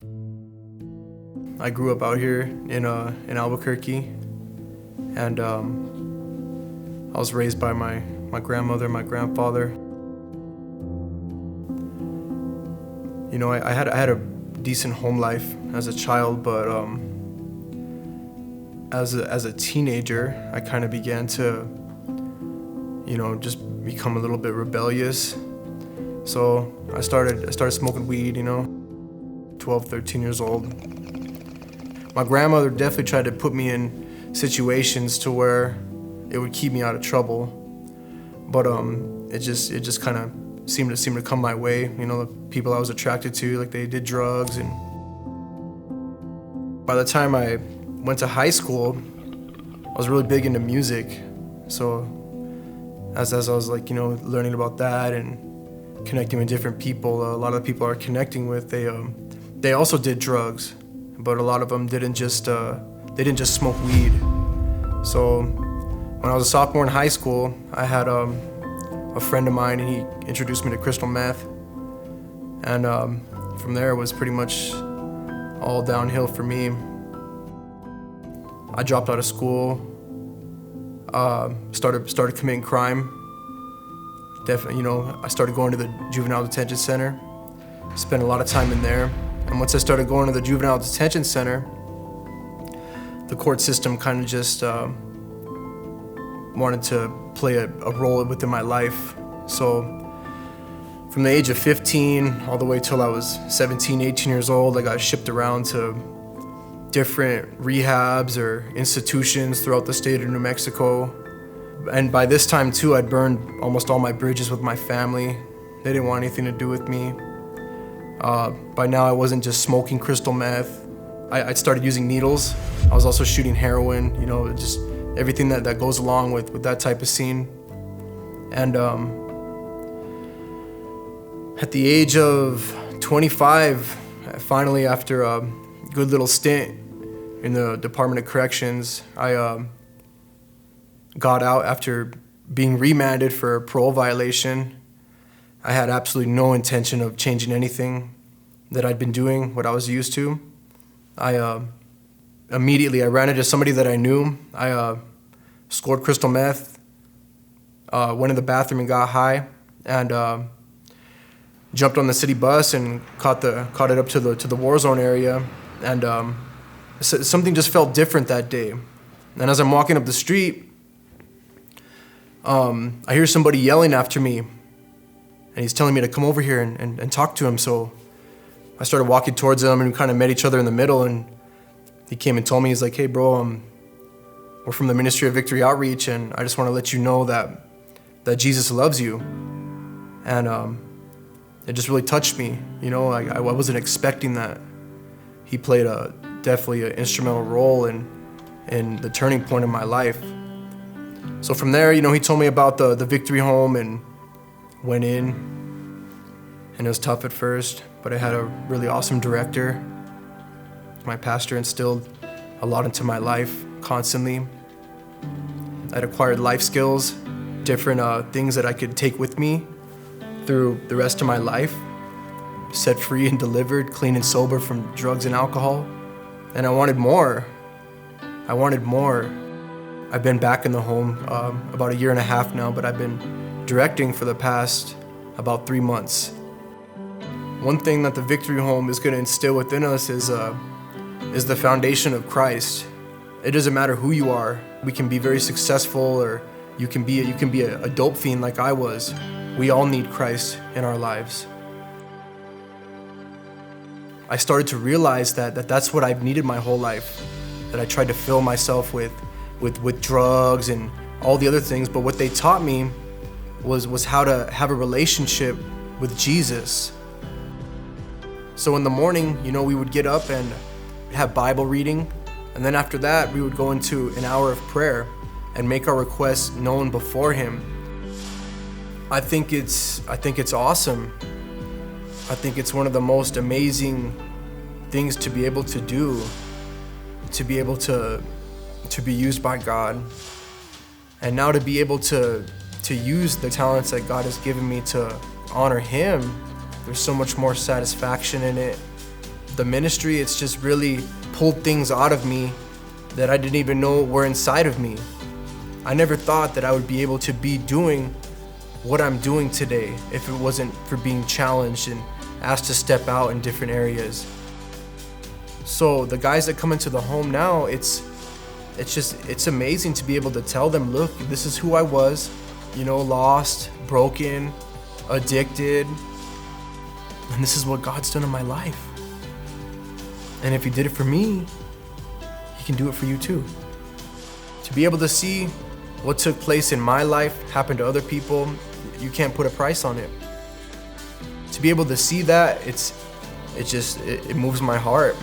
I grew up out here in Albuquerque, and I was raised by my grandmother, my grandfather. You know, I had a decent home life as a child, but as a teenager, I kind of began to, you know, just become a little bit rebellious. So I started smoking weed, you know, 12, 13 years old. My grandmother definitely tried to put me in situations to where it would keep me out of trouble, but it just kind of seemed to come my way. You know, the people I was attracted to, like, they did drugs, and by the time I went to high school, I was really big into music. So as I was, like, you know, learning about that and connecting with different people, a lot of the people I was connecting with, they also did drugs, but a lot of them didn't just smoke weed. So when I was a sophomore in high school, I had a friend of mine, and he introduced me to crystal meth, and from there it was pretty much all downhill for me. I dropped out of school, started committing crime. Definitely, you know, I started going to the juvenile detention center, spent a lot of time in there. And once I started going to the juvenile detention center, the court system kind of just wanted to play a role within my life. So from the age of 15 all the way till I was 17, 18 years old, I got shipped around to different rehabs or institutions throughout the state of New Mexico. And by this time too, I'd burned almost all my bridges with my family. They didn't want anything to do with me. By now I wasn't just smoking crystal meth. I started using needles. I was also shooting heroin, you know, just everything that goes along with that type of scene. And at the age of 25, finally, after a good little stint in the Department of Corrections, I got out after being remanded for a parole violation. I had absolutely no intention of changing anything that I'd been doing, what I was used to. Immediately I ran into somebody that I knew. I scored crystal meth, went in the bathroom and got high, and jumped on the city bus and caught it up to the war zone area. And something just felt different that day. And as I'm walking up the street, I hear somebody yelling after me, and he's telling me to come over here and talk to him. So I started walking towards him, and we kind of met each other in the middle, and he came and told me, he's like, "Hey bro, we're from the Ministry of Victory Outreach, and I just want to let you know that Jesus loves you." And it just really touched me. You know, I wasn't expecting that. He played definitely an instrumental role in the turning point in my life. So from there, you know, he told me about the Victory Home, and went in, and it was tough at first, but I had a really awesome director. My pastor instilled a lot into my life constantly. I'd acquired life skills, different things that I could take with me through the rest of my life, set free and delivered, clean and sober from drugs and alcohol. And I wanted more. I've been back in the home about 1.5 years now, but I've been directing for the past about 3 months. One thing that the Victory Home is going to instill within us is the foundation of Christ. It doesn't matter who you are. We can be very successful, or you can be a dope fiend like I was. We all need Christ in our lives. I started to realize that that's what I've needed my whole life. That I tried to fill myself with drugs and all the other things, but what they taught me was how to have a relationship with Jesus. So in the morning, you know, we would get up and have Bible reading, and then after that, we would go into an hour of prayer and make our requests known before Him. I think it's awesome. I think it's one of the most amazing things to be able to do, to be able to be used by God, and now to be able to use the talents that God has given me to honor Him. There's so much more satisfaction in it the ministry, it's just really pulled things out of me that I didn't even know were inside of me. I never thought that I would be able to be doing what I'm doing today if it wasn't for being challenged and asked to step out in different areas. So the guys that come into the home now, it's amazing to be able to tell them, look, this is who I was, lost, broken, addicted, and this is what God's done in my life. And if he did it for me, he can do it for you too. To be able to see what took place in my life happen to other people, you can't put a price on it. To be able to see that, it moves my heart.